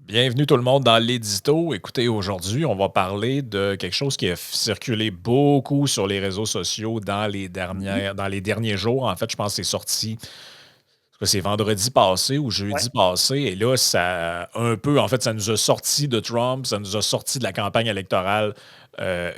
Bienvenue tout le monde dans l'édito. Écoutez, aujourd'hui, on va parler de quelque chose qui a circulé beaucoup sur les réseaux sociaux Mmh. dans les derniers jours. En fait, je pense que c'est sorti, c'est vendredi passé ou Ouais, jeudi passé. Et là, ça nous a sorti de Trump, ça nous a sorti de la campagne électorale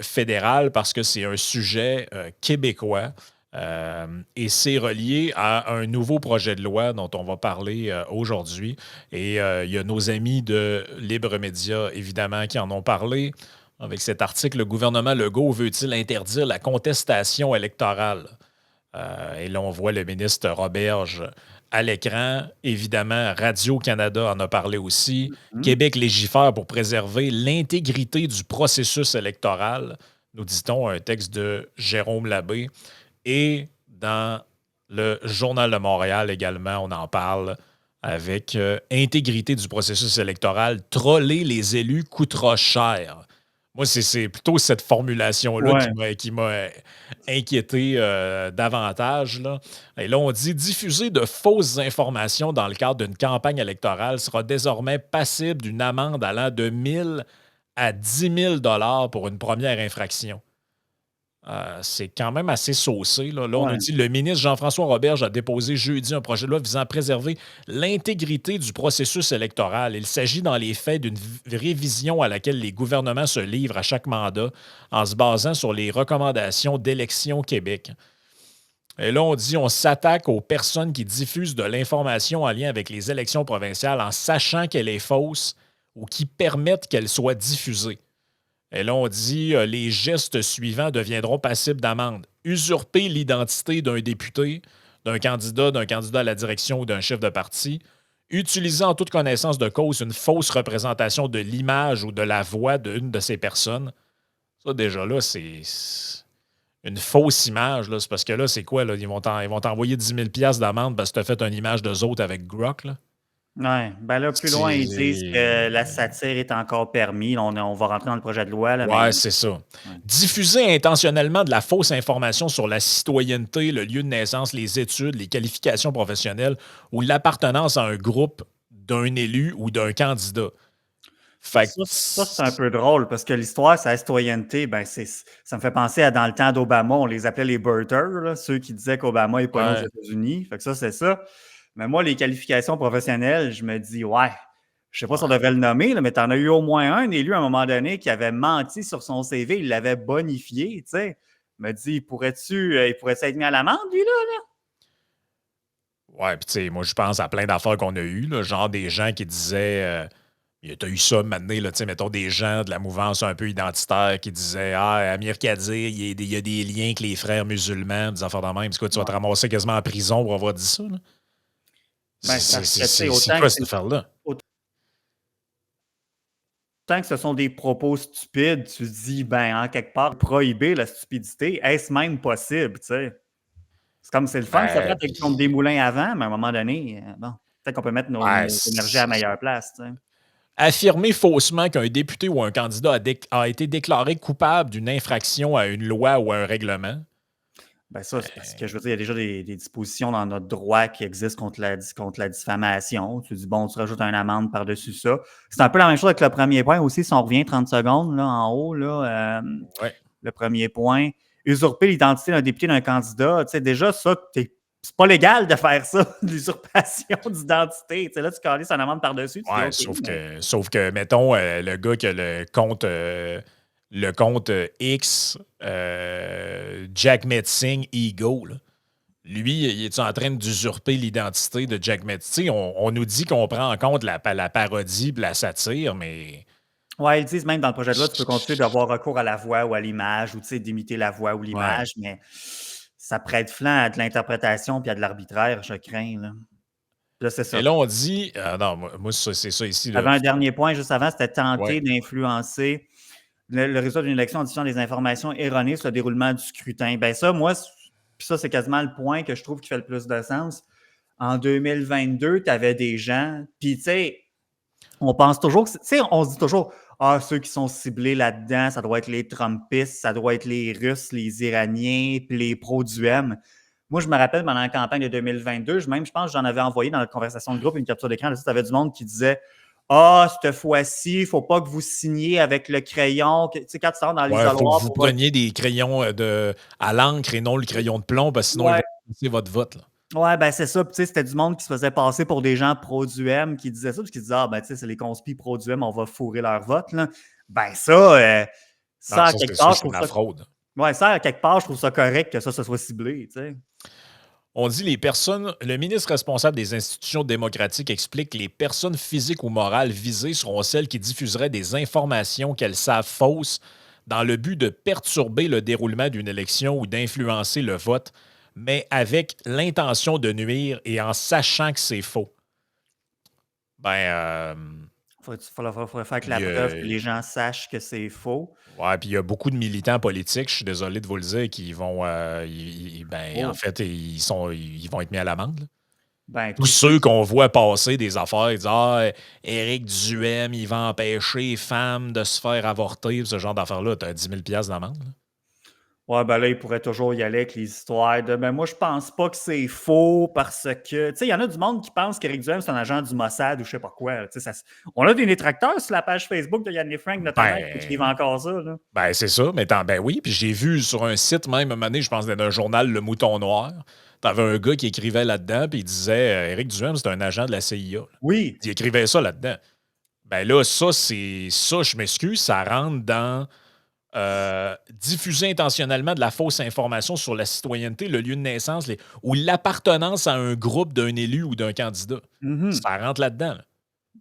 fédérale parce que c'est un sujet québécois. Euh, et c'est relié à un nouveau projet de loi dont on va parler aujourd'hui. Et il y a nos amis de Libre Média, évidemment, qui en ont parlé. Avec cet article, le gouvernement Legault veut-il interdire la contestation électorale? Et là, on voit le ministre Roberge à l'écran. Évidemment, Radio-Canada en a parlé aussi. mmh, Québec légifère pour préserver l'intégrité du processus électoral, nous dit-on, un texte de Jérôme Labbé. Et dans le Journal de Montréal également, on en parle avec intégrité du processus électoral. Troller les élus coûtera cher. Moi, c'est plutôt cette formulation-là ouais. qui m'a inquiété davantage, là. Et là, on dit diffuser de fausses informations dans le cadre d'une campagne électorale sera désormais passible d'une amende allant de 1 000 à 10 000 $ pour une première infraction. C'est quand même assez saucé. Là, on nous Ouais. dit le ministre Jean-François Roberge a déposé jeudi un projet de loi visant à préserver l'intégrité du processus électoral. Il s'agit dans les faits d'une révision à laquelle les gouvernements se livrent à chaque mandat en se basant sur les recommandations d'Élections Québec. Et là, on dit on s'attaque aux personnes qui diffusent de l'information en lien avec les élections provinciales en sachant qu'elle est fausse ou qui permettent qu'elle soit diffusée. Et là, on dit les gestes suivants deviendront passibles d'amende. Usurper l'identité d'un député, d'un candidat à la direction ou d'un chef de parti. Utiliser en toute connaissance de cause une fausse représentation de l'image ou de la voix d'une de ces personnes. Ça, déjà là, c'est une fausse image. Là. C'est parce que là, c'est quoi? Là? Ils vont t'envoyer 10 000 $ d'amende parce que tu as fait une image d'eux autres avec Grok. Là. Ouais. Ben, là, plus loin, ils disent que la C'est. satire est encore permis. On va rentrer dans le projet de loi, là, Ouais, mais c'est ça. ouais. Diffuser intentionnellement de la fausse information sur la citoyenneté, le lieu de naissance, les études, les qualifications professionnelles ou l'appartenance à un groupe d'un élu ou d'un candidat. Fait que, Ça, c'est un peu drôle parce que l'histoire, sa citoyenneté, ben, ça me fait penser à dans le temps d'Obama, on les appelait les birthers, là, ceux qui disaient qu'Obama n'est pas né aux ouais, États-Unis. Fait que ça, c'est ça. Mais moi, les qualifications professionnelles, je me dis, ouais, je sais pas si on ouais. devrait le nommer, là, mais tu en as eu au moins un élu à un moment donné qui avait menti sur son CV, il l'avait bonifié, tu sais. Je me dis, il pourrait-tu être mis à l'amende, lui, là? Ouais, puis tu sais, moi, je pense à plein d'affaires qu'on a eues, là, genre des gens qui disaient. T'as eu ça maintenant, là, tu sais, mettons des gens de la mouvance un peu identitaire qui disaient ah, Amir Kadir, il y a des liens avec les frères musulmans, des affaires de même. C'est quoi, tu vas te Ouais. ramasser quasiment en prison pour avoir dit ça, là? Ben, c'est parce que, tu sais, C'est quoi cette affaire-là? autant que ce sont des propos stupides, tu te dis, ben, en quelque part, prohiber la stupidité, est-ce même possible, tu sais? C'est comme c'est le fun, ça peut Ben, être contre des moulins à vent, mais à un moment donné, bon, peut-être qu'on peut mettre ouais, nos énergies à la meilleure place, tu sais? affirmer faussement qu'un député ou un candidat a été déclaré coupable d'une infraction à une loi ou à un règlement. Ben, ça, c'est parce que, je veux dire, il y a déjà des dispositions dans notre droit qui existent contre la diffamation. Tu dis, bon, tu rajoutes une amende par-dessus ça. C'est un peu la même chose avec le premier point aussi, si on revient 30 secondes, là, en haut, là, Ouais. le premier point, usurper l'identité d'un député, d'un candidat, tu sais, déjà, ça, c'est pas légal de faire ça, de l'usurpation d'identité. Tu sais, là, tu calisses une amende par-dessus, tu dis, Ouais, OK, mais sauf que mettons, le gars qui a le compte X, Jack Metzing Ego, là. Lui, il est en train d'usurper l'identité de Jack Metzing? On nous dit qu'on prend en compte la parodie et la satire, mais. ouais, ils disent même dans le projet de loi, tu peux continuer d'avoir recours à la voix ou à l'image, ou tu sais, d'imiter la voix ou Ouais. l'image, mais ça prête flanc à de l'interprétation puis à de l'arbitraire, je crains, là. Là, c'est Et ça. là, on dit. Non, moi, c'est ça ici, là. J'avais un dernier point juste avant, c'était Ouais. tenter d'influencer le résultat d'une élection en diffusant des informations erronées sur le déroulement du scrutin. Ben ça, moi, puis ça, c'est quasiment le point que je trouve qui fait le plus de sens. En 2022, tu avais des gens, puis tu sais, on pense toujours, tu sais, on se dit toujours, ah, ceux qui sont ciblés là-dedans, ça doit être les Trumpistes, ça doit être les Russes, les Iraniens, puis les pros du M. Moi, je me rappelle pendant la campagne de 2022, je pense que j'en avais envoyé dans la conversation de groupe une capture d'écran. Tu avais du monde qui disait Ah, cette fois-ci, il ne faut pas que vous signiez avec le crayon. Tu sais, quand tu rentres dans Ouais, il faut que l'isoloir vous pour. preniez des crayons à l'encre et non le crayon de plomb, parce que sinon, ils Ouais, vont passer votre vote. Là. ouais, ben c'est ça. Puis, tu sais, c'était du monde qui se faisait passer pour des gens pro-du-M qui disaient ça, puis qui disaient, ah, ben, tu sais, c'est les conspis pro-du-M, on va fourrer leur vote, là. Ben, Non, ça, à ça, quelque c'est part, je c'est de trouve la ça. fraude. Ouais, ça, à quelque part, je trouve ça correct que ça se soit ciblé, tu sais. On dit le ministre responsable des institutions démocratiques explique que les personnes physiques ou morales visées seront celles qui diffuseraient des informations qu'elles savent fausses dans le but de perturber le déroulement d'une élection ou d'influencer le vote, mais avec l'intention de nuire et en sachant que c'est faux. Ben, Faudrait faire que la il y preuve que a- les gens sachent que c'est faux. ouais, puis il y a beaucoup de militants politiques, je suis désolé de vous le dire, qui vont, ben, en Oh, fait, ils vont être mis à l'amende. Là. ben, Tous tous ceux ceux qui. qu'on voit passer des affaires, ils disent Éric Duhem, il va empêcher les femmes de se faire avorter, ce genre d'affaires-là, tu as 10 000 d'amende. Là. Ouais, ben là, il pourrait toujours y aller avec les histoires de ben moi, je pense pas que c'est faux parce que. Tu sais, il y en a du monde qui pense qu'Éric Duhem, c'est un agent du Mossad ou je sais pas quoi. Tu sais, on a des détracteurs sur la page Facebook de Yann Frank, notamment, qui écrivent Ben, encore ça. Là. ben c'est ça, mais ben oui, puis j'ai vu sur un site même, à un moment donné, je pense dans un journal Le Mouton Noir, t'avais un gars qui écrivait là-dedans, puis il disait Éric Duhem, c'est un agent de la CIA. Là. Oui. Il écrivait ça là-dedans. Ben là, ça, je m'excuse, ça rentre dans diffuser intentionnellement de la fausse information sur la citoyenneté, le lieu de naissance ou l'appartenance à un groupe d'un élu ou d'un candidat. Mhm. Ça rentre là-dedans. Là.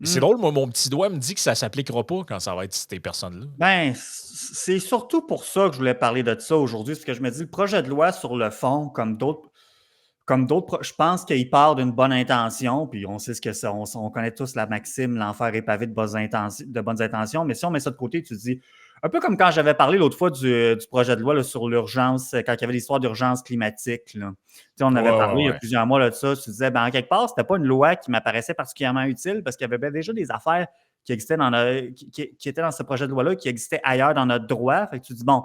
C'est Mhm. drôle, moi, mon petit doigt me dit que ça ne s'appliquera pas quand ça va être ces personnes-là. Ben, c'est surtout pour ça que je voulais parler de ça aujourd'hui, parce que je me dis, le projet de loi sur le fond, comme d'autres, je pense qu'il part d'une bonne intention, puis on sait ce que c'est, on connaît tous la maxime, l'enfer est pavé de bonnes intentions, mais si on met ça de côté, tu te dis, un peu comme quand j'avais parlé l'autre fois du projet de loi là, sur l'urgence, quand il y avait l'histoire d'urgence climatique, là. Tu sais, on Ouais, avait ouais, parlé il y a ouais. plusieurs mois là, de ça, tu disais, ben, en quelque part, c'était pas une loi qui m'apparaissait particulièrement utile parce qu'il y avait ben déjà des affaires qui existaient qui étaient dans ce projet de loi-là, qui existaient ailleurs dans notre droit. Fait que tu dis, bon,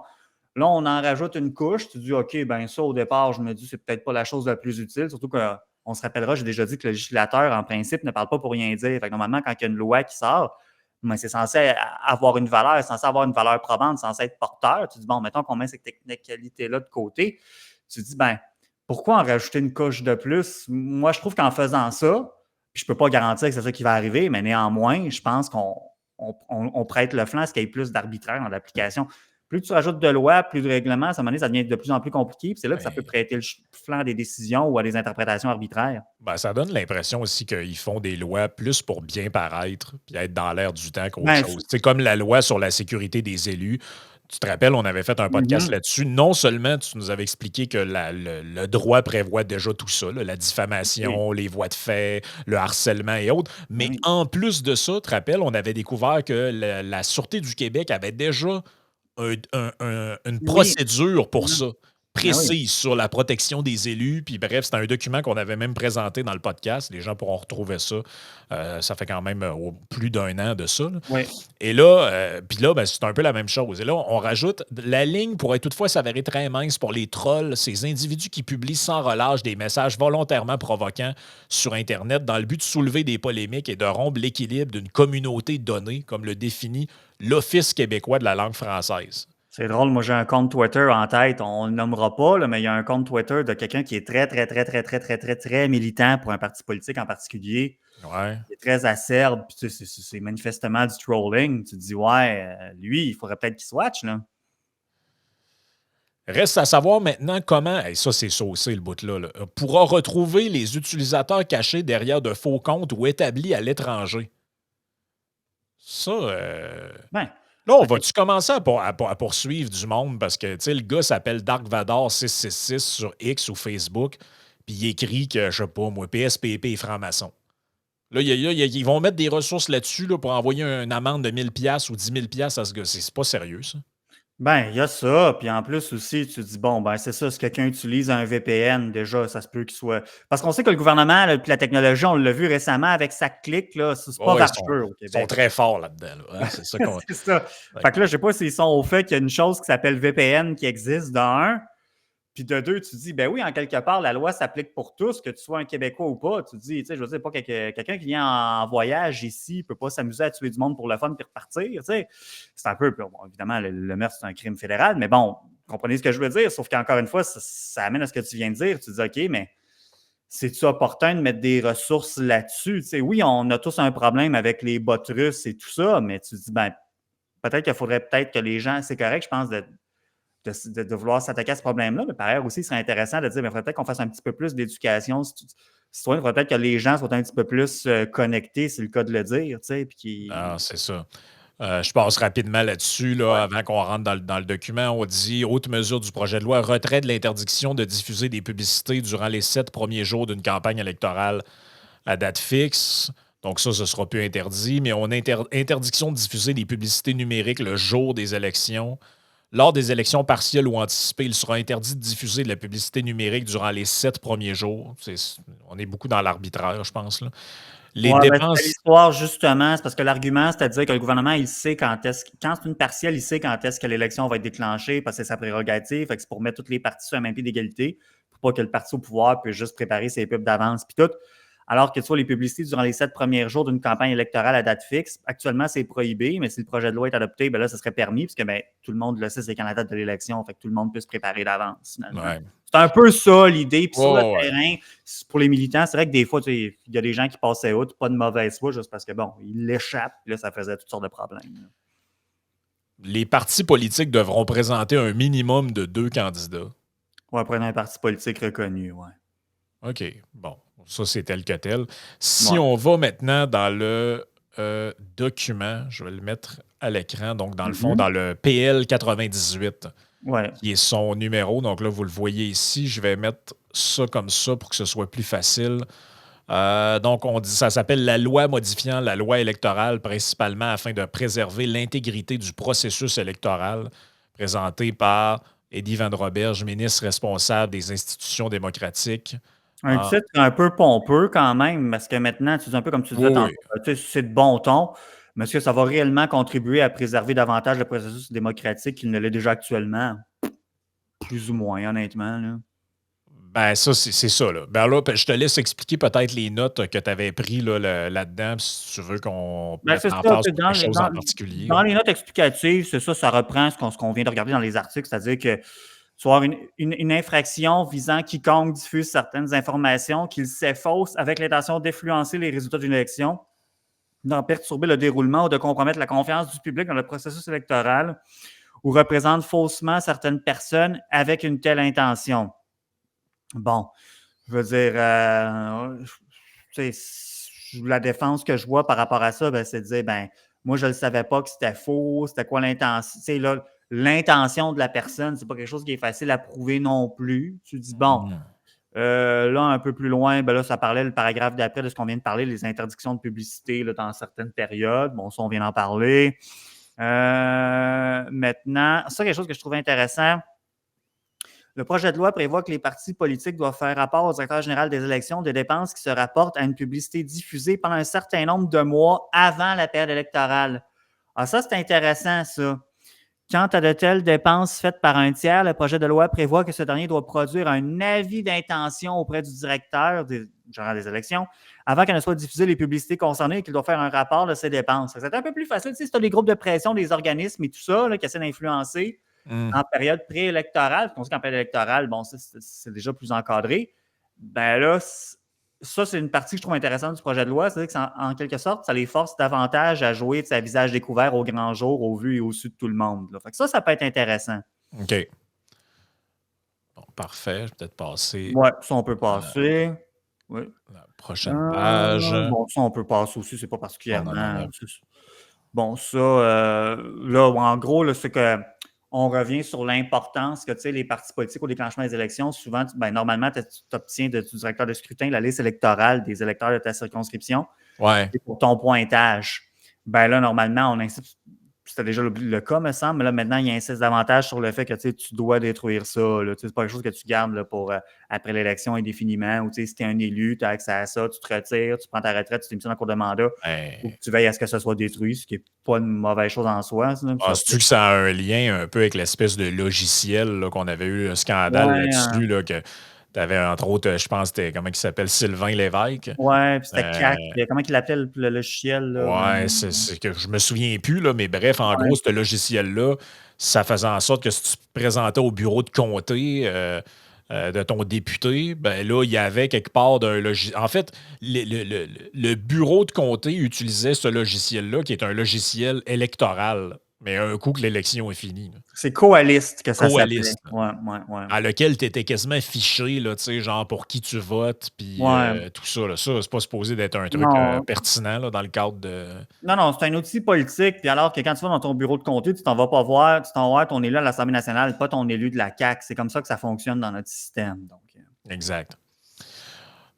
là, on en rajoute une couche. Tu dis, OK, ben ça, au départ, je me dis, c'est peut-être pas la chose la plus utile. Surtout qu'on se rappellera, j'ai déjà dit que le législateur, en principe, ne parle pas pour rien dire. Fait que normalement, quand il y a une loi qui sort, ben, c'est censé avoir une valeur, c'est censé avoir une valeur probante, c'est censé être porteur. Tu dis, bon, mettons qu'on met cette technicalité-là de côté. Tu dis, ben, pourquoi en rajouter une couche de plus? Moi, je trouve qu'en faisant ça, puis je ne peux pas garantir que c'est ça qui va arriver, mais néanmoins, je pense qu'on prête le flanc à ce qu'il y ait plus d'arbitraire dans l'application. Plus tu rajoutes de lois, plus de règlements, à un moment donné, ça devient de plus en plus compliqué. Puis c'est là que ça peut Ben, prêter le flanc à des décisions ou à des interprétations arbitraires. ben, ça donne l'impression aussi qu'ils font des lois plus pour bien paraître puis être dans l'air du temps qu'autre Ben, chose. C'est comme la loi sur la sécurité des élus. Tu te rappelles, on avait fait un podcast mhm. là-dessus. Non seulement tu nous avais expliqué que le droit prévoit déjà tout ça, là, la Oui, diffamation, les voies de fait, le harcèlement et autres, ben mais oui. en plus de ça, tu te rappelles, on avait découvert que la Sûreté du Québec avait déjà une Oui, procédure pour effectivement. ça, Ben oui. précise sur la protection des élus. Puis bref, c'est un document qu'on avait même présenté dans le podcast. Les gens pourront retrouver ça. Ça fait quand même plus d'un an de ça. Là. Oui. Et là, puis là, ben, c'est un peu la même chose. Et là, on rajoute la ligne pourrait toutefois s'avérer très mince pour les trolls, ces individus qui publient sans relâche des messages volontairement provoquants sur Internet dans le but de soulever des polémiques et de rompre l'équilibre d'une communauté donnée, comme le définit l'Office québécois de la langue française. C'est drôle, moi j'ai un compte Twitter en tête, on ne le nommera pas, là, mais il y a un compte Twitter de quelqu'un qui est très, très, très, très, très, très, très, très militant pour un parti politique en particulier. Ouais. Il est très acerbe, puis tu sais, c'est manifestement du trolling. Tu te dis, ouais, lui, il faudrait peut-être qu'il swatch, là. Reste à savoir maintenant comment, et ça c'est saucé le bout-là, là, pourra retrouver les utilisateurs cachés derrière de faux comptes ou établis à l'étranger. Ça, Ben, là, on à quelque- va-tu commencer à poursuivre du monde parce que, tu sais, le gars s'appelle Dark Vador 666 sur X ou Facebook, puis il écrit que, je sais pas, moi, PSPP est franc-maçon. Là, ils vont mettre des ressources là-dessus là, pour envoyer une amende de 1000$ ou 10 000$ à ce gars. C'est pas sérieux, ça. ben, il y a ça, puis en plus aussi, tu te dis, bon, ben, c'est ça, si quelqu'un utilise un VPN, déjà, ça se peut qu'il soit. Parce qu'on sait que le gouvernement, là, puis la technologie, on l'a vu récemment avec sa clique, là, c'est Ouais, pas ouais, vargeux au ils sont Québec. très forts là-dedans. Là, hein. C'est ça qu'on. C'est ça. Fait Fait que que- là, je sais pas s'ils sont au fait qu'il y a une chose qui s'appelle VPN qui existe dans un. Puis de deux, tu te dis, ben oui, en quelque part, la loi s'applique pour tous, que tu sois un Québécois ou pas. Tu te dis, tu sais, je veux dire, pas quelqu'un qui vient en voyage ici ne peut pas s'amuser à tuer du monde pour le fun puis repartir. Tu sais. C'est un peu, bon, évidemment, le meurtre, c'est un crime fédéral, mais bon, comprenez ce que je veux dire. Sauf qu'encore une fois, ça amène à ce que tu viens de dire. Tu te dis, OK, mais c'est-tu opportun de mettre des ressources là-dessus? Tu sais, oui, on a tous un problème avec les bots russes et tout ça, mais tu te dis, ben, peut-être qu'il faudrait peut-être que les gens, c'est correct, je pense, de vouloir s'attaquer à ce problème-là, mais par ailleurs aussi, il serait intéressant de dire, il faudrait peut-être qu'on fasse un petit peu plus d'éducation citoyenne, il faudrait peut-être que les gens soient un petit peu plus connectés, c'est le cas de le dire, tu sais, Ah, c'est ça. Je passe rapidement là-dessus, là, Ouais. avant qu'on rentre dans le document. On dit autre mesure du projet de loi, retrait de l'interdiction de diffuser des publicités durant les 7 premiers jours d'une campagne électorale à date fixe. Donc ça ne sera plus interdit, mais on interdiction de diffuser des publicités numériques le jour des élections. Lors des élections partielles ou anticipées, il sera interdit de diffuser de la publicité numérique durant les 7 premiers jours. On est beaucoup dans l'arbitraire, je pense, là. Les Ouais, ben, c'est dépenses. l'histoire, justement. C'est parce que l'argument, c'est-à-dire que le gouvernement, il sait quand c'est une partielle, il sait quand est-ce que l'élection va être déclenchée, parce que c'est sa prérogative. Fait que c'est pour mettre toutes les partis sur un même pied d'égalité, pour pas que le parti au pouvoir puisse juste préparer ses pubs d'avance, puis tout. Alors que tu vois, les publicités durant les 7 premiers jours d'une campagne électorale à date fixe, actuellement, c'est prohibé, mais si le projet de loi est adopté, ben là, ça serait permis, puisque ben, tout le monde le sait, c'est quand la date de l'élection, fait que tout le monde peut se préparer d'avance, finalement. Ouais. C'est un peu ça, l'idée. Puis sur le Ouais, ouais. terrain, pour les militants, c'est vrai que des fois, il y a des gens qui passaient outre, pas de mauvaise foi, juste parce que, bon, ils l'échappent, puis là, ça faisait toutes sortes de problèmes. Là. Les partis politiques devront présenter un minimum de 2 candidats. Ouais, prenez un parti politique reconnu, ouais. OK. Bon, ça, c'est tel que tel. Si Ouais. on va maintenant dans le document, je vais le mettre à l'écran, donc dans le fond, dans le PL 98, Ouais. qui est son numéro. Donc là, vous le voyez ici. Je vais mettre ça comme ça pour que ce soit plus facile. Donc, on dit ça s'appelle la loi modifiant la loi électorale, principalement afin de préserver l'intégrité du processus électoral, présenté par Eddie Van Roberge, ministre responsable des institutions démocratiques. Un Ah, titre un peu pompeux quand même, parce que maintenant, tu dis un peu comme tu disais oui, tantôt, oui. tu sais, c'est de bon ton, mais est-ce que ça va réellement contribuer à préserver davantage le processus démocratique qu'il ne l'est déjà actuellement? Plus ou moins, honnêtement. Là. Ben, ça, c'est ça. Là. Ben là, je te laisse expliquer peut-être les notes que tu avais prises là-dedans, si tu veux qu'on Ben, mette c'est en ça, face tu sais, quelque chose en particulier. dans les notes explicatives, c'est ça, ça reprend ce qu'on vient de regarder dans les articles, c'est-à-dire que tu vas avoir une infraction visant quiconque diffuse certaines informations qu'il sait fausses avec l'intention d'influencer les résultats d'une élection, d'en perturber le déroulement ou de compromettre la confiance du public dans le processus électoral ou représente faussement certaines personnes avec une telle intention. Bon, je veux dire, tu sais, la défense que je vois par rapport à ça, ben, c'est de dire, ben, moi, je ne savais pas que c'était faux, c'était quoi l'intention. Tu sais, là, l'intention de la personne, c'est pas quelque chose qui est facile à prouver non plus. Tu dis, bon, Mm. là, un peu plus loin, ben là, ça parlait le paragraphe d'après de ce qu'on vient de parler, les interdictions de publicité là, dans certaines périodes. Bon, ça, on vient d'en parler. Maintenant, ça, quelque chose que je trouve intéressant. Le projet de loi prévoit que les partis politiques doivent faire rapport au directeur général des élections des dépenses qui se rapportent à une publicité diffusée pendant un certain nombre de mois avant la période électorale. Ah, ça, c'est intéressant, ça. Quant à de telles dépenses faites par un tiers, le projet de loi prévoit que ce dernier doit produire un avis d'intention auprès du directeur général des élections avant qu'elles ne soient diffusées les publicités concernées et qu'il doit faire un rapport de ses dépenses. C'est un peu plus facile, tu sais, si tu as des groupes de pression, des organismes et tout ça là, qui essaient d'influencer Mm. en période préélectorale, on sait qu'en période électorale, bon, c'est déjà plus encadré. Ben là, ça, c'est une partie que je trouve intéressante du projet de loi. C'est-à-dire qu'en quelque sorte, ça les force davantage à jouer à visage découvert au grand jour, au vu et au su de tout le monde. Là. Fait que ça peut être intéressant. OK. Bon, parfait. Je vais peut-être passer Ouais, ça, on peut passer. Oui. à la prochaine page. Bon, ça, on peut passer aussi, c'est pas On en particulièrement. a. Bon, ça, là, en gros, là, c'est que on revient sur l'importance que, tu sais, les partis politiques au déclenchement des élections, souvent, normalement, tu obtiens du directeur de scrutin la liste électorale des électeurs de ta circonscription Ouais. pour ton pointage. Ben là, normalement, c'était déjà le cas, me semble, mais là, maintenant, il insiste davantage sur le fait que tu dois détruire ça. C'est pas quelque chose que tu gardes là, pour après l'élection indéfiniment, ou si tu es un élu, tu as accès à ça, tu te retires, tu prends ta retraite, tu démissionnes en cours de mandat, ou Ben, que tu veilles à ce que ça soit détruit, ce qui n'est pas une mauvaise chose en soi. penses-tu que ça a un lien un peu avec l'espèce de logiciel là, qu'on avait eu un scandale Ouais, là-dessus, là, que tu avais entre autres, je pense, c'était comment il s'appelle, Sylvain Lévesque. ouais, puis c'était Euh, CAC. Comment il l'appelait le logiciel? Là, ouais, c'est que je me souviens plus, là, mais bref, en ouais. gros, ce logiciel-là, ça faisait en sorte que si tu te présentais au bureau de comté de ton député, ben là, il y avait quelque part d'un logiciel. En fait, le bureau de comté utilisait ce logiciel-là, qui est un logiciel électoral, mais un coup que l'élection est finie. Là. C'est Coalist que ça s'appelait. Coaliste, Ouais, ouais, ouais. à lequel tu étais quasiment fiché, là, tu sais, genre pour qui tu votes, puis Ouais. tout ça. Là. Ça, c'est pas supposé d'être un truc Non, pertinent là, dans le cadre de. non, c'est un outil politique. Puis alors que quand tu vas dans ton bureau de comté, tu t'en vas pas voir, tu t'en vas voir ton élu à l'Assemblée nationale, pas ton élu de la CAQ. C'est comme ça que ça fonctionne dans notre système. Exact.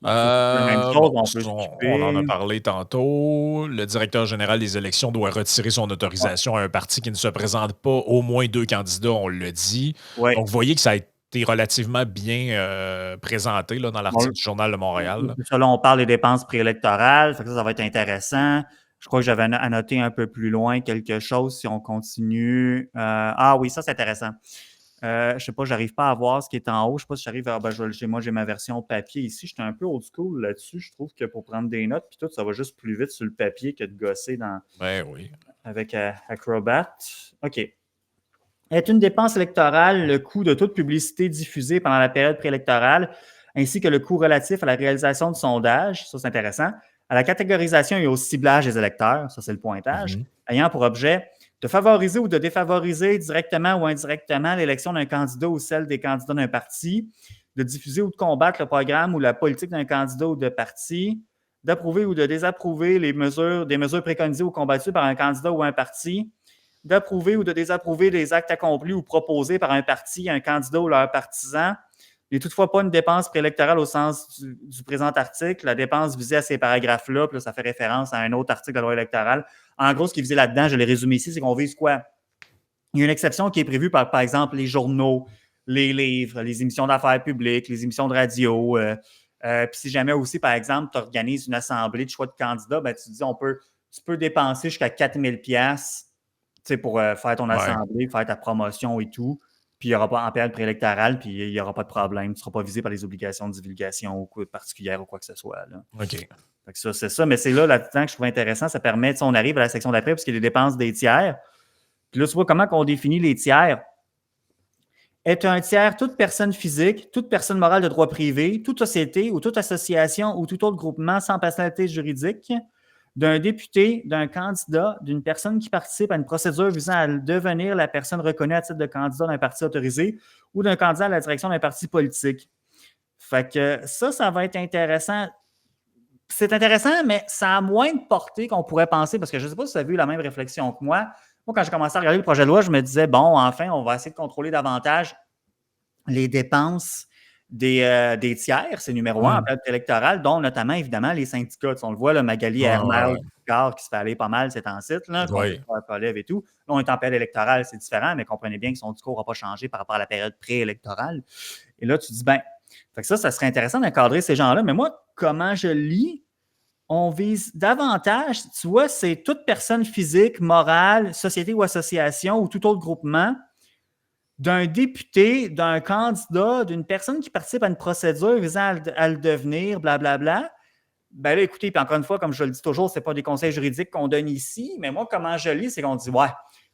Donc c'est la même chose, Bon, on peut on en a s'occuper. parlé tantôt. Le directeur général des élections doit retirer son Ouais, autorisation à un parti qui ne se présente pas au moins 2 candidats, on le dit. ouais. Donc, vous voyez que ça a été relativement bien présenté là, dans Bon, l'article du Journal de Montréal. ça, là, on parle des dépenses préélectorales. Fait que ça va être intéressant. Je crois que j'avais annoté un peu plus loin quelque chose si on continue. Ah oui, ça, c'est intéressant. Je ne sais pas, j'arrive pas à voir ce qui est en haut. Je ne sais pas si j'arrive à. Chez moi, j'ai ma version papier ici. J'étais un peu old school là-dessus. Je trouve que pour prendre des notes, puis tout, ça va juste plus vite sur le papier que de gosser Ben oui. avec Acrobat. OK. Est une dépense électorale le coût de toute publicité diffusée pendant la période préélectorale, ainsi que le coût relatif à la réalisation de sondages, ça c'est intéressant, à la catégorisation et au ciblage des électeurs, ça c'est le pointage, Mhm. ayant pour objet de favoriser ou de défavoriser directement ou indirectement l'élection d'un candidat ou celle des candidats d'un parti, de diffuser ou de combattre le programme ou la politique d'un candidat ou de parti, d'approuver ou de désapprouver des mesures préconisées ou combattues par un candidat ou un parti, d'approuver ou de désapprouver des actes accomplis ou proposés par un parti, un candidat ou leurs partisans, n'est toutefois pas une dépense préélectorale au sens du présent article. La dépense visée à ces paragraphes-là, puis là, ça fait référence à un autre article de la loi électorale. En gros, ce qui est visé là-dedans, je l'ai résumé ici, c'est qu'on vise quoi? Il y a une exception qui est prévue par exemple, les journaux, les livres, les émissions d'affaires publiques, les émissions de radio. Puis si jamais aussi, par exemple, tu organises une assemblée de choix de candidats, ben, tu dis, tu peux dépenser jusqu'à 4000 pièces pour faire ton Ouais. assemblée, faire ta promotion et tout. Puis il n'y aura pas en période préélectorale, puis il n'y aura pas de problème. Tu ne seras pas visé par les obligations de divulgation ou particulières ou quoi que ce soit. Là. OK. Fait que ça, c'est ça. Mais c'est là-dedans que je trouve intéressant. Ça permet, on arrive à la section d'après, parce qu'il y a des dépenses des tiers. Puis là, tu vois comment on définit les tiers. Est un tiers toute personne physique, toute personne morale de droit privé, toute société ou toute association ou tout autre groupement sans personnalité juridique, d'un député, d'un candidat, d'une personne qui participe à une procédure visant à devenir la personne reconnue à titre de candidat d'un parti autorisé ou d'un candidat à la direction d'un parti politique. Fait que ça va être intéressant. C'est intéressant, mais ça a moins de portée qu'on pourrait penser, parce que je ne sais pas si tu as vu la même réflexion que moi. Moi, quand j'ai commencé à regarder le projet de loi, je me disais, bon, enfin, on va essayer de contrôler davantage les dépenses des tiers, c'est numéro un en période électorale, dont notamment, évidemment, les syndicats. On le voit, là, Magali Ouais, Hermel, ouais, qui se fait aller pas mal ces temps-ci, ouais. contre Ouais. Polev et tout. Là, on est en période électorale, c'est différent, mais comprenez bien que son discours n'a pas changé par rapport à la période préélectorale. Et là, tu dis, ben, fait que ça serait intéressant d'encadrer ces gens-là. Mais moi, comment je lis, on vise davantage, tu vois, c'est toute personne physique, morale, société ou association ou tout autre groupement d'un député, d'un candidat, d'une personne qui participe à une procédure visant à le devenir, blablabla. Ben là, écoutez, puis encore une fois, comme je le dis toujours, ce n'est pas des conseils juridiques qu'on donne ici, mais moi, comment je lis, c'est qu'on dit, ouais,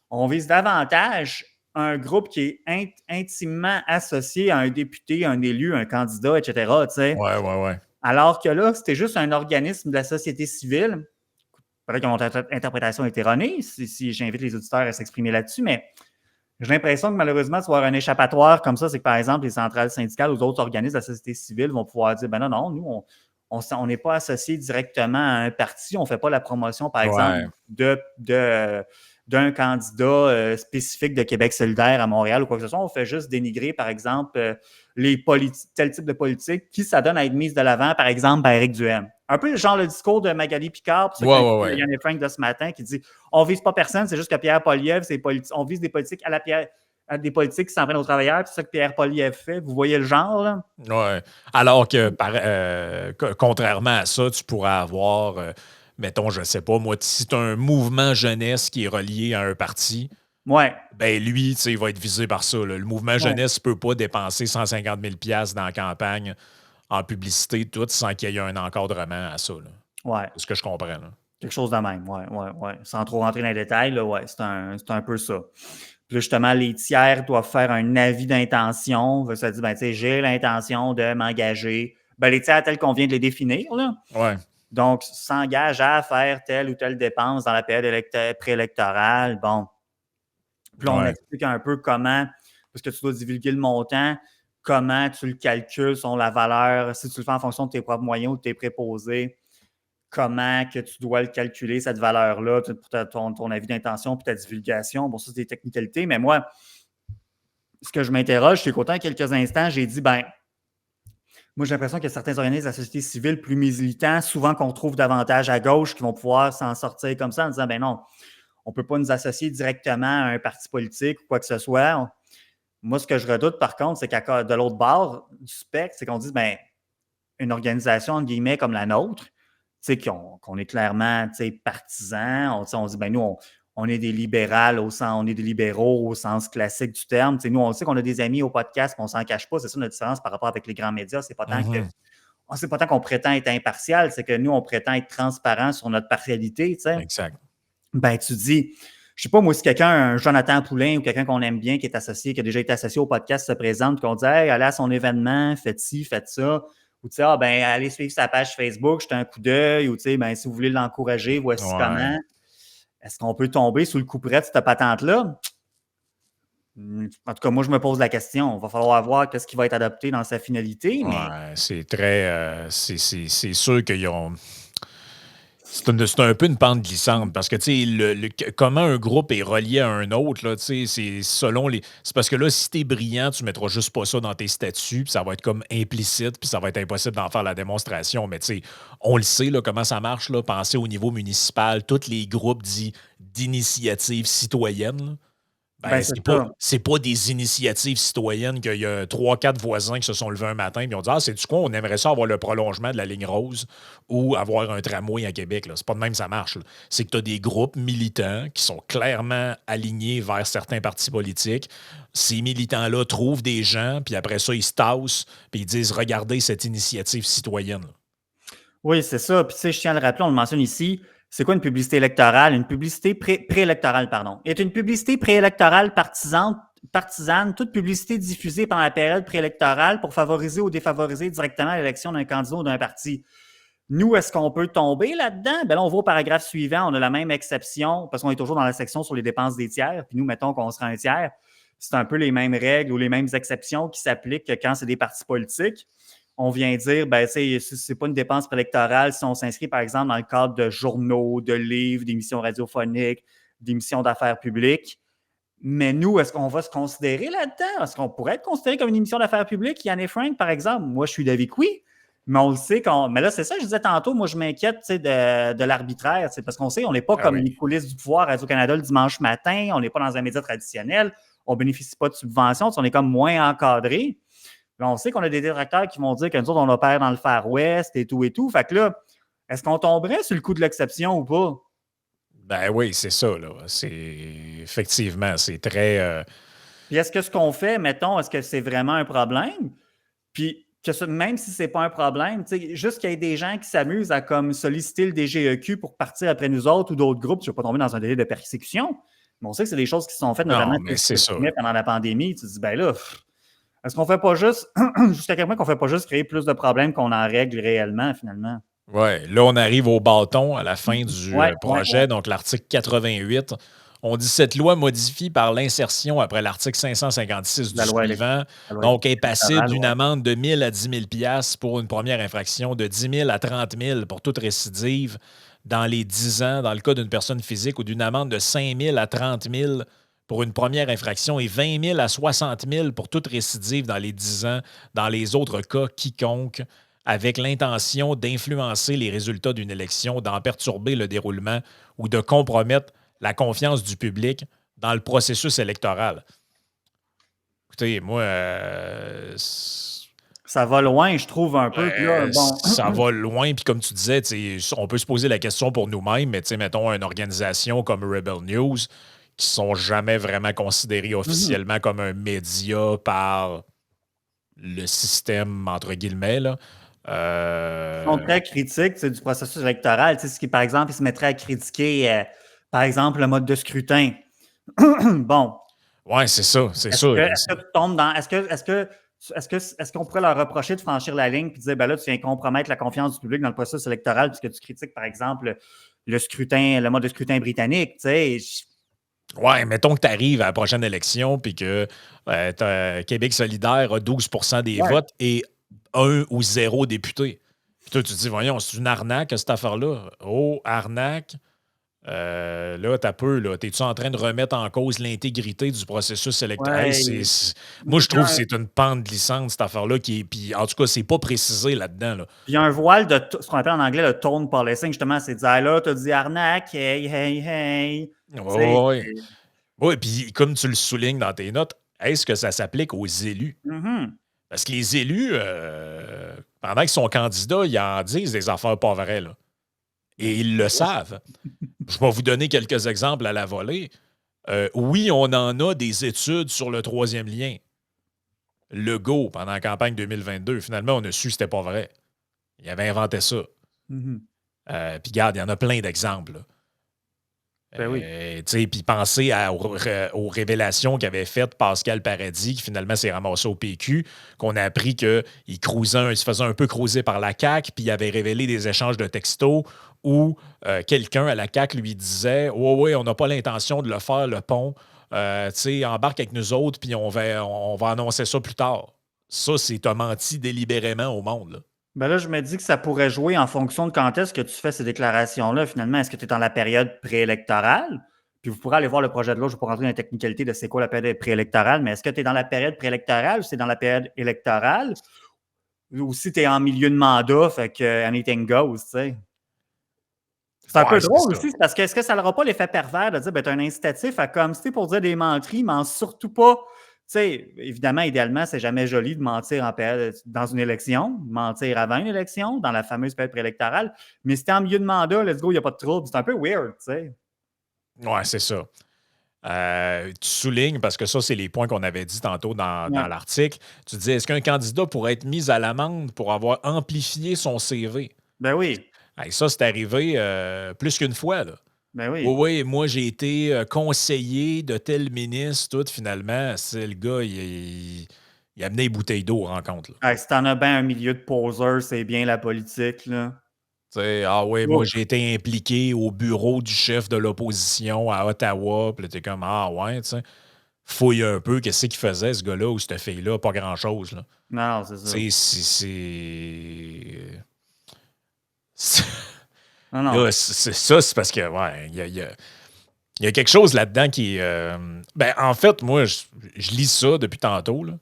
on vise davantage un groupe qui est intimement associé à un député, un élu, un candidat, etc. Ouais, ouais, ouais. Alors que là, c'était juste un organisme de la société civile. Peut-être que mon interprétation est erronée, si j'invite les auditeurs à s'exprimer là-dessus, mais j'ai l'impression que malheureusement, tu vas avoir un échappatoire comme ça, c'est que par exemple, les centrales syndicales ou d'autres organismes de la société civile vont pouvoir dire, ben non, nous, on n'est pas associé directement à un parti, on ne fait pas la promotion, par exemple, Ouais. d'un candidat spécifique de Québec solidaire à Montréal ou quoi que ce soit. On fait juste dénigrer, par exemple, tel type de politique qui s'adonne à être mise de l'avant, par exemple, par Éric Duhaime. Un peu le genre le discours de Magali Picard, pour ceux qui ont écouté Yann et Frank de ce matin, qui dit « On vise pas personne, c'est juste que Pierre Poilievre, on vise des politiques à des politiques qui s'en prennent aux travailleurs, c'est ça que Pierre Poilievre fait. » Vous voyez le genre, là? Ouais. Alors que, contrairement à ça, tu pourrais avoir, mettons, je sais pas, moi, si tu as un mouvement jeunesse qui est relié à un parti, Ouais. ben lui, il va être visé par ça. Là. Le mouvement jeunesse ne peut pas dépenser 150 000 $ dans la campagne en publicité, tout, sans qu'il y ait un encadrement à ça. Là. Ouais. C'est ce que je comprends. Là. Quelque chose de même, ouais. Sans trop rentrer dans les détails, là, ouais, c'est un peu ça. Puis là, justement, les tiers doivent faire un avis d'intention. Ça dit, ben, tu sais, j'ai l'intention de m'engager. Ben, les tiers tels qu'on vient de les définir, là. Ouais. Donc, s'engage à faire telle ou telle dépense dans la période préélectorale. Bon. Puis là, on explique un peu comment, parce que tu dois divulguer le montant, comment tu le calcules selon la valeur, si tu le fais en fonction de tes propres moyens ou de tes préposés, comment que tu dois le calculer, cette valeur-là, pour ton avis d'intention puis ta divulgation. Bon, ça, c'est des technicalités, mais moi, ce que je m'interroge, c'est qu'autant quelques instants, j'ai dit, ben, moi, j'ai l'impression qu'il y a certains organismes de la société civile plus militants, souvent qu'on trouve davantage à gauche, qui vont pouvoir s'en sortir comme ça en disant, ben non, on ne peut pas nous associer directement à un parti politique ou quoi que ce soit. Moi, ce que je redoute, par contre, c'est qu'à de l'autre bord du spectre, c'est qu'on dit, ben, une organisation, entre guillemets, comme la nôtre, qu'on est clairement partisans. On dit, ben nous, on est des libérales on est des libéraux au sens classique du terme. Nous, on sait qu'on a des amis au podcast, on ne s'en cache pas. C'est ça notre différence par rapport avec les grands médias. C'est pas tant qu'on prétend être impartial, c'est que nous, on prétend être transparent sur notre partialité. Exact. Ben, tu dis, je sais pas, moi, si quelqu'un, un Jonathan Poulain ou quelqu'un qu'on aime bien, qui est associé, qui a déjà été associé au podcast, se présente, qu'on dit, hey, allez à son événement, faites ci, faites ça. Ou tu sais, ben, allez suivre sa page Facebook, jetez un coup d'œil, ou tu sais, ben, si vous voulez l'encourager, voici comment. Est-ce qu'on peut tomber sous le couperet de cette patente-là? En tout cas, moi, je me pose la question. Il va falloir voir qu'est-ce qui va être adopté dans sa finalité. Mais... Ouais, c'est très. C'est sûr qu'ils ont. C'est un peu une pente glissante parce que, tu sais, comment un groupe est relié à un autre, là, tu sais, c'est selon les. C'est parce que là, si t'es brillant, tu mettras juste pas ça dans tes statuts, puis ça va être comme implicite, puis ça va être impossible d'en faire la démonstration. Mais, tu sais, on le sait, là, comment ça marche, là. Pensez au niveau municipal, tous les groupes dits d'initiative citoyenne, là. Ben, c'est pas des initiatives citoyennes qu'il y a 3-4 voisins qui se sont levés un matin et qui ont dit « Ah, c'est du quoi, on aimerait ça avoir le prolongement de la ligne rose ou avoir un tramway à Québec. » C'est pas de même ça marche. Là. C'est que tu as des groupes militants qui sont clairement alignés vers certains partis politiques. Ces militants-là trouvent des gens, puis après ça, ils se tassent, puis ils disent « Regardez cette initiative citoyenne. » Oui, c'est ça. Puis tu sais, je tiens à le rappeler, on le mentionne ici, c'est quoi une publicité électorale? Une publicité préélectorale, pardon. Est une publicité préélectorale partisane, toute publicité diffusée pendant la période préélectorale pour favoriser ou défavoriser directement l'élection d'un candidat ou d'un parti. Nous, est-ce qu'on peut tomber là-dedans? Ben là, on va au paragraphe suivant, on a la même exception, parce qu'on est toujours dans la section sur les dépenses des tiers, puis nous, mettons qu'on sera un tiers. C'est un peu les mêmes règles ou les mêmes exceptions qui s'appliquent quand c'est des partis politiques. On vient dire, ben, tu sais, c'est pas une dépense préélectorale si on s'inscrit, par exemple, dans le cadre de journaux, de livres, d'émissions radiophoniques, d'émissions d'affaires publiques. Mais nous, est-ce qu'on va se considérer là-dedans? Est-ce qu'on pourrait être considéré comme une émission d'affaires publiques? Yann et Frank, par exemple, moi, je suis d'avis que oui. Mais on le sait mais là, c'est ça, je disais tantôt, moi, je m'inquiète de l'arbitraire, parce qu'on sait, on n'est pas comme les coulisses du pouvoir Radio-Canada le dimanche matin, on n'est pas dans un média traditionnel, on ne bénéficie pas de subventions, on est comme moins encadré. Là, on sait qu'on a des détracteurs qui vont dire que nous autres, on opère dans le Far West et tout et tout. Fait que là, est-ce qu'on tomberait sur le coup de l'exception ou pas? Ben oui, c'est ça, là. Effectivement, c'est très. Puis est-ce que ce qu'on fait, mettons, est-ce que c'est vraiment un problème? Puis même si c'est pas un problème, juste qu'il y ait des gens qui s'amusent à comme solliciter le DGEQ pour partir après nous autres ou d'autres groupes, je ne vais pas tomber dans un délai de persécution. Mais on sait que c'est des choses qui sont faites, notamment pendant la pandémie. Tu te dis, ben là, est-ce qu'on ne fait pas juste, jusqu'à quel point qu'on ne fait pas juste créer plus de problèmes qu'on en règle réellement, finalement? Oui, là, on arrive au bâton à la fin du projet, donc l'article 88. On dit cette loi modifie par l'insertion après l'article 556 du suivant, donc est passible d'une amende de 1 000 à 10 000 $ pour une première infraction, de 10 000 à 30 000 pour toute récidive, dans les 10 ans, dans le cas d'une personne physique, ou d'une amende de 5 000 à 30 000 pour une première infraction et 20 000 à 60 000 pour toute récidive dans les 10 ans, dans les autres cas, quiconque, avec l'intention d'influencer les résultats d'une élection, d'en perturber le déroulement ou de compromettre la confiance du public dans le processus électoral. Écoutez, moi, ça va loin, je trouve, un peu. Puis là, bon. ça va loin. Puis comme tu disais, on peut se poser la question pour nous-mêmes, mais mettons une organisation comme Rebel News, qui sont jamais vraiment considérés officiellement comme un média par le système, entre guillemets, là. Ils sont très critiques du processus électoral. Ce qui, par exemple, ils se mettraient à critiquer, par exemple, le mode de scrutin. Bon. Oui, c'est ça, c'est ça. Est-ce que tu tombes dans. Est-ce qu'on pourrait leur reprocher de franchir la ligne et de dire, ben là, tu viens compromettre la confiance du public dans le processus électoral puisque tu critiques, par exemple, le mode de scrutin britannique, tu sais. Ouais, mettons que tu arrives à la prochaine élection puis que Québec solidaire a 12 des votes et 1 ou 0 député. Puis toi, tu te dis, voyons, c'est une arnaque, cette affaire-là. Oh, arnaque. Là, t'as peu, là. T'es-tu en train de remettre en cause l'intégrité du processus électoral? Ouais. Moi, je trouve que c'est une pente glissante, cette affaire-là, puis en tout cas, c'est pas précisé là-dedans. Là. Puis il y a un voile de ce qu'on appelle en anglais le tone policing, justement, c'est de dire, là, t'as dit arnaque, hey, hey, hey. Oui, oui, puis comme tu le soulignes dans tes notes, est-ce que ça s'applique aux élus? Parce que les élus, pendant qu'ils sont candidats, ils en disent des affaires pas vraies, là. Et ils le savent. Je vais vous donner quelques exemples à la volée. Oui, on en a des études sur le troisième lien. Legault, pendant la campagne 2022, finalement, on a su que c'était pas vrai. Il avait inventé ça. Puis, regarde, il y en a plein d'exemples. Là. Ben oui. Puis pensez aux révélations qu'avait faites Pascal Paradis, qui finalement s'est ramassé au PQ, qu'on a appris qu'il se faisait un peu creuser par la CAQ, puis il avait révélé des échanges de textos où quelqu'un à la CAQ lui disait « Ouais, on n'a pas l'intention de le faire, le pont. Embarque avec nous autres, puis on va annoncer ça plus tard. » Ça, c'est t'as menti délibérément au monde, là. Ben là, je me dis que ça pourrait jouer en fonction de quand est-ce que tu fais ces déclarations-là. Finalement, est-ce que tu es dans la période préélectorale? Puis vous pourrez aller voir le projet de loi, je ne vais pas rentrer dans la technicalité de c'est quoi la période préélectorale, mais est-ce que tu es dans la période préélectorale ou c'est dans la période électorale? Ou si tu es en milieu de mandat, fait que anything goes, tu sais. C'est un peu drôle aussi, parce que est-ce que ça n'aura pas l'effet pervers de dire, ben, tu as un incitatif à comme, si pour dire des menteries, mais surtout pas. Tu sais, évidemment, idéalement, c'est jamais joli de mentir dans une élection, de mentir avant une élection, dans la fameuse période préélectorale. Mais si t'es en milieu de mandat, let's go, il n'y a pas de trouble. C'est un peu weird, tu sais. Ouais, c'est ça. Tu soulignes, parce que ça, c'est les points qu'on avait dit tantôt dans l'article. Tu disais, est-ce qu'un candidat pourrait être mis à l'amende pour avoir amplifié son CV? Ben oui. Ça, c'est arrivé plus qu'une fois, là. Ben oui. Oui, moi, j'ai été conseiller de tel ministre, tout, finalement. C'est le gars, il a amené une bouteille d'eau aux rencontres. Si t'en as bien un milieu de poseurs, c'est bien la politique, là. Moi, j'ai été impliqué au bureau du chef de l'opposition à Ottawa. Puis là, t'es comme, tu sais. Fouille un peu, qu'est-ce qu'il faisait, ce gars-là, ou cette fille-là, pas grand-chose, là. Non, c'est ça. Là, c'est ça, c'est parce que, il y a quelque chose là-dedans qui est. En fait, moi, je lis ça depuis tantôt, là.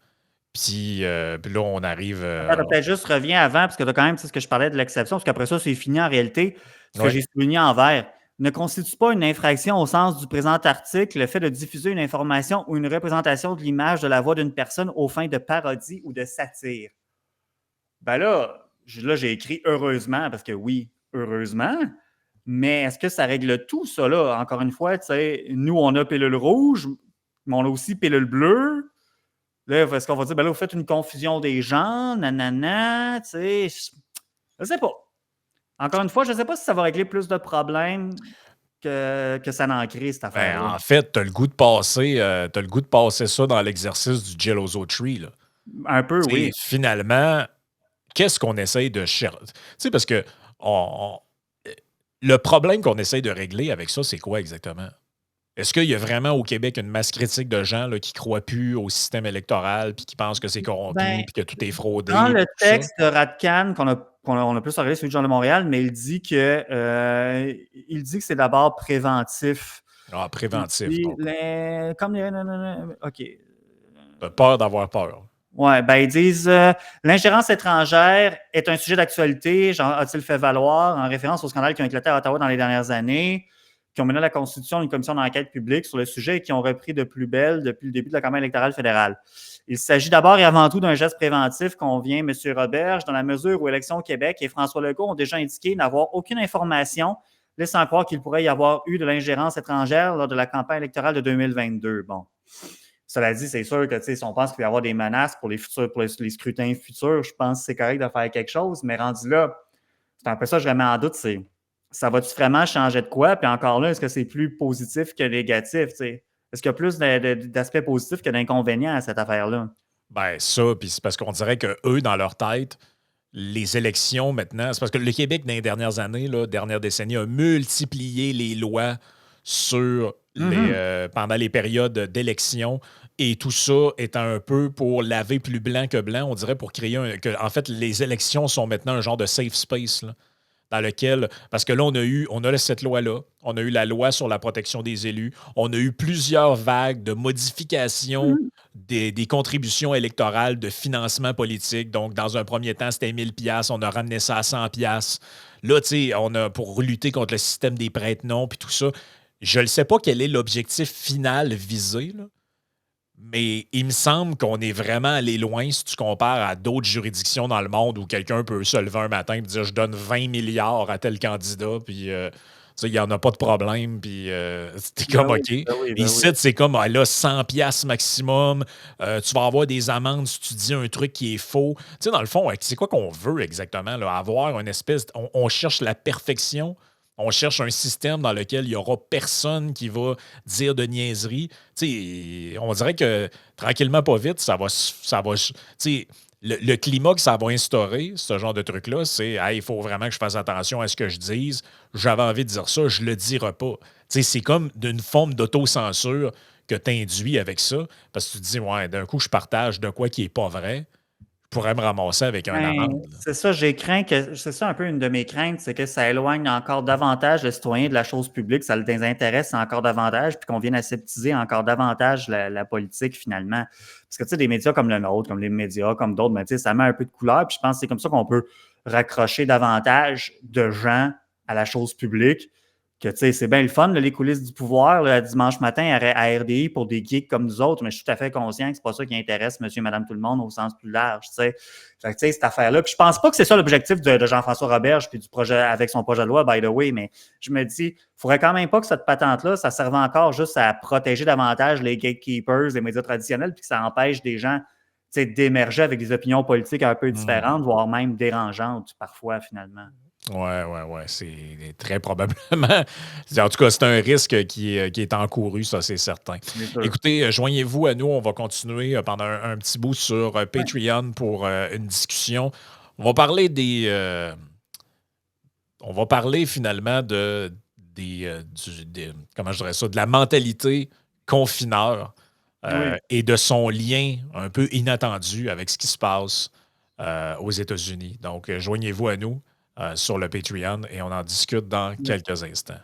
Puis là, on arrive. Peut-être juste reviens avant, parce que tu as quand même ce que je parlais de l'exception, parce qu'après ça, c'est fini en réalité. Ce que j'ai souligné en vert ne constitue pas une infraction au sens du présent article le fait de diffuser une information ou une représentation de l'image de la voix d'une personne aux fins de parodie ou de satire. Ben là j'ai écrit heureusement, parce que oui, heureusement, mais est-ce que ça règle tout, ça, là? Encore une fois, tu sais, nous, on a pilule rouge, mais on a aussi pilule bleue. Là, est-ce qu'on va dire, ben là, vous faites une confusion des gens, nanana, tu sais, je sais pas. Encore une fois, je ne sais pas si ça va régler plus de problèmes que ça n'en crée, cette affaire-là. En fait, tu as le goût de passer ça dans l'exercice du Geloso Tree, là. Un peu, oui. Finalement, qu'est-ce qu'on essaye de chercher? Tu sais, parce que le problème qu'on essaye de régler avec ça, c'est quoi exactement? Est-ce qu'il y a vraiment au Québec une masse critique de gens là, qui ne croient plus au système électoral, puis qui pensent que c'est corrompu, Ben, puis que tout est dans fraudé, le puis tout ça? texte de Radcan on a plus regardé celui du Journal de Montréal, mais il dit que c'est d'abord préventif. Ah, Il préventif, dit donc. comme OK. T'as peur d'avoir peur. Ouais, ben ils disent l'ingérence étrangère est un sujet d'actualité, genre a-t-il fait valoir, en référence aux scandales qui ont éclaté à Ottawa dans les dernières années, qui ont mené à la constitution d'une commission d'enquête publique sur le sujet et qui ont repris de plus belle depuis le début de la campagne électorale fédérale. Il s'agit d'abord et avant tout d'un geste préventif convient M. Roberge, dans la mesure où Élections Québec et François Legault ont déjà indiqué n'avoir aucune information laissant croire qu'il pourrait y avoir eu de l'ingérence étrangère lors de la campagne électorale de 2022. Bon. Cela dit, c'est sûr que si on pense qu'il va y avoir des menaces pour les scrutins futurs, je pense que c'est correct de faire quelque chose, mais rendu là, c'est un peu ça que je remets en doute, c'est ça va-tu vraiment changer de quoi? Puis encore là, est-ce que c'est plus positif que négatif? T'sais? Est-ce qu'il y a plus d'aspects positifs que d'inconvénients à cette affaire-là? Ben, ça, puis c'est parce qu'on dirait que eux, dans leur tête, les élections maintenant, c'est parce que le Québec, dans les dernières années, là, dernières décennies, a multiplié les lois sur Mhm. pendant les périodes d'élection. Et tout ça est un peu pour laver plus blanc que blanc, on dirait, pour créer en fait, les élections sont maintenant un genre de safe space, là, dans lequel, parce que là, on a cette loi-là, on a eu la loi sur la protection des élus, on a eu plusieurs vagues de modifications Mhm. des contributions électorales de financement politique. Donc, dans un premier temps, c'était 1000 $, on a ramené ça à 100 $. Là, tu sais, on a pour lutter contre le système des prête-noms puis tout ça. Je ne sais pas quel est l'objectif final visé, là, mais il me semble qu'on est vraiment allé loin si tu compares à d'autres juridictions dans le monde où quelqu'un peut se lever un matin et dire je donne 20 milliards à tel candidat, puis tu sais, il n'y en a pas de problème, puis c'était Ben comme oui, OK. ben oui, ben oui. Ici, c'est comme ah, là, 100 piastres maximum, tu vas avoir des amendes si tu dis un truc qui est faux. Tu sais, dans le fond, c'est quoi qu'on veut exactement? Là? Avoir une espèce. On cherche la perfection. On cherche un système dans lequel il n'y aura personne qui va dire de niaiseries. Tu sais, on dirait que tranquillement, pas vite, tu sais, le climat que ça va instaurer, ce genre de truc-là, c'est hey, il faut vraiment que je fasse attention à ce que je dise. J'avais envie de dire ça, je le dirai pas. Tu sais, c'est comme d'une forme d'autocensure que tu induis avec ça, parce que tu te dis, ouais, d'un coup, je partage de quoi qui est pas vrai, je pourrais me ramasser avec un Ben, amende. c'est ça, c'est ça un peu une de mes craintes, c'est que ça éloigne encore davantage le citoyen de la chose publique, ça les intéresse encore davantage, puis qu'on vienne aseptiser encore davantage la politique finalement. Parce que tu sais, des médias comme le nôtre, comme les médias, comme d'autres, ben, tu sais, ça met un peu de couleur, puis je pense que c'est comme ça qu'on peut raccrocher davantage de gens à la chose publique. Que tu sais, c'est bien le fun, là, les coulisses du pouvoir, là, dimanche matin à RDI pour des geeks comme nous autres, mais je suis tout à fait conscient que c'est pas ça qui intéresse monsieur, madame, tout le monde au sens plus large, tu sais. Fait que, tu sais, cette affaire-là. Puis je pense pas que c'est ça l'objectif de Jean-François Roberge puis du projet avec son projet de loi, by the way, mais je me dis, il faudrait quand même pas que cette patente-là, ça serve encore juste à protéger davantage les gatekeepers, les médias traditionnels, puis que ça empêche des gens, tu sais, d'émerger avec des opinions politiques un peu Hmm. différentes, voire même dérangeantes parfois, finalement. Ouais. C'est très probablement. En tout cas, c'est un risque qui est encouru, ça, c'est certain. C'est sûr. Écoutez, joignez-vous à nous. On va continuer pendant un petit bout sur Ouais. Patreon pour une discussion. On va parler on va parler finalement comment je dirais ça, de la mentalité confineur Oui. et de son lien un peu inattendu avec ce qui se passe aux États-Unis. Donc, joignez-vous à nous sur le Patreon et on en discute dans Oui. quelques instants.